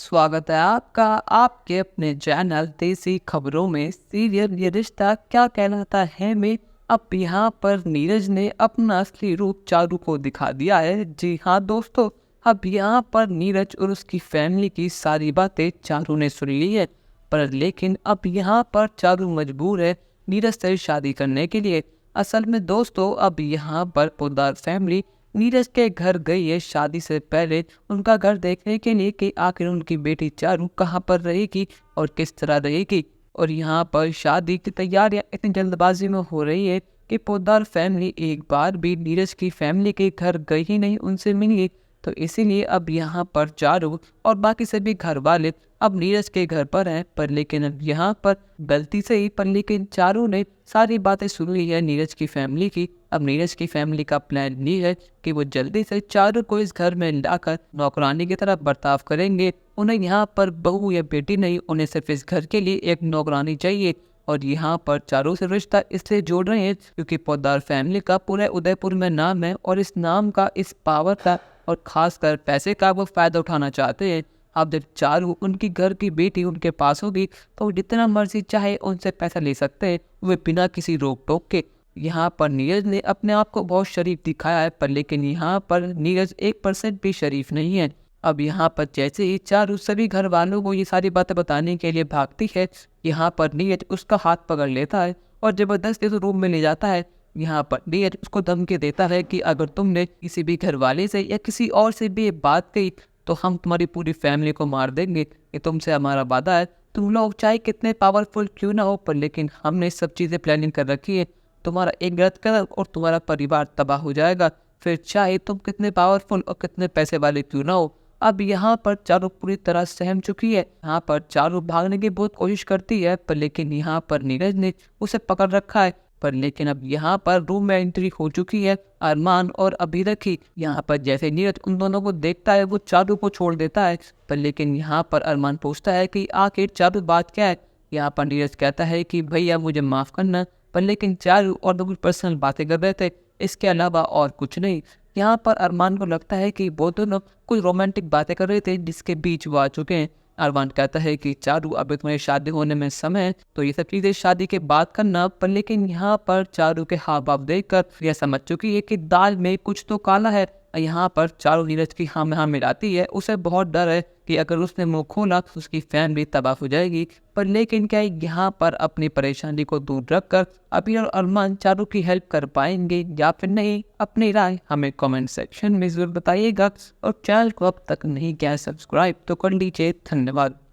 स्वागत है आपका आपके अपने चैनल देसी खबरों में। सीरियल ये रिश्ता क्या कहलाता है में अब यहाँ पर नीरज ने अपना असली रूप चारू को दिखा दिया है। जी हाँ दोस्तों, अब यहाँ पर नीरज और उसकी फैमिली की सारी बातें चारू ने सुन ली है। पर लेकिन अब यहाँ पर चारू मजबूर है नीरज से शादी करने के लिए। असल में दोस्तों, अब यहाँ पर पोद्दार फैमिली नीरज के घर गई है शादी से पहले उनका घर देखने के लिए कि आखिर उनकी बेटी चारू कहाँ पर रहेगी और किस तरह रहेगी। और यहाँ पर शादी की तैयारियां इतनी जल्दबाजी में हो रही है कि पोद्दार फैमिली एक बार भी नीरज की फैमिली के घर गई ही नहीं, उनसे मिली। तो इसीलिए अब यहाँ पर चारू और बाकी सभी घर वाले अब नीरज के घर पर हैं। पर लेकिन अब यहाँ पर गलती से ही पर लेकिन चारू ने सारी बातें सुन ली है नीरज की फैमिली की। अब नीरज की फैमिली का प्लान ये है कि वो जल्दी से चारू को इस घर में लाकर नौकरानी की तरह बर्ताव करेंगे। उन्हें यहाँ पर बहू या बेटी नहीं, उन्हें सिर्फ इस घर के लिए एक नौकरानी चाहिए। और यहाँ पर चारू से रिश्ता इसलिए जोड़ रहे हैं क्योंकि पोद्दार फैमिली का पूरे उदयपुर में नाम है और इस नाम का, इस पावर का और खासकर पैसे का वो फायदा उठाना चाहते हैं। अब जब चारू उनकी घर की बेटी उनके पास होगी तो वो जितना मर्जी चाहे उनसे पैसा ले सकते हैं, वे बिना किसी रोक टोक के। यहाँ पर नीरज ने अपने आप को बहुत शरीफ दिखाया है, पर लेकिन यहाँ पर नीरज 1% भी शरीफ नहीं है। अब यहाँ पर जैसे ही चारू सभी घर वालों को ये सारी बातें बताने के लिए भागती है, यहाँ पर नीरज उसका हाथ पकड़ लेता है और जबरदस्ती उसे रूम में ले जाता है। यहाँ पर नीरज उसको धमकी देता है कि अगर तुमने किसी भी घर वाले से या किसी और से भी ये बात कही तो हम तुम्हारी पूरी फैमिली को मार देंगे। ये तुमसे हमारा वादा है। तुम लोग चाहे कितने पावरफुल क्यों ना हो, पर लेकिन हमने सब चीज़ें प्लानिंग कर रखी है। तुम्हारा एक गलत कदम और तुम्हारा परिवार तबाह हो जाएगा, फिर चाहे तुम कितने पावरफुल और कितने पैसे वाले क्यों ना हो। अब यहाँ पर चारू पूरी तरह सहम चुकी है। यहाँ पर चारू भागने की बहुत कोशिश करती है, पर लेकिन यहाँ पर नीरज ने उसे पकड़ रखा है। पर लेकिन अब यहाँ पर रूम में एंट्री हो चुकी है अरमान और अभिरखी। यहाँ पर जैसे नीरज उन दोनों को देखता है वो चारू को छोड़ देता है। पर लेकिन यहाँ पर अरमान पूछता है कि आखिर चारू बात क्या है। यहाँ पर नीरज कहता है कि भैया मुझे माफ़ करना। पर लेकिन चारू और दो कुछ पर्सनल बातें कर रहे थे, इसके अलावा और कुछ नहीं। यहाँ पर अरमान को लगता है कि वो दोनों कुछ रोमांटिक बातें कर रहे थे जिसके बीच वो आ चुके हैं। अरमान कहता है कि चारू अभी तुम्हारी शादी होने में समय है, तो ये सब चीज़ें शादी के बाद करना। पर लेकिन यहाँ पर चारू के हाव भाव देखकर यह समझ चुकी है कि दाल में कुछ तो काला है। यहाँ पर चारू नीरज की हाँ में हाँ मिलाती है। उसे बहुत डर है कि अगर उसने मुंह खोला तो उसकी फैमिली तबाह हो जाएगी। पर लेकिन क्या यहाँ पर अपनी परेशानी को दूर रखकर अभी और अरमान चारू की हेल्प कर पाएंगे या फिर नहीं, अपनी राय हमें कमेंट सेक्शन में जरूर बताइएगा। और चैनल को अब तक नहीं किया सब्सक्राइब तो कर लीजिए। धन्यवाद।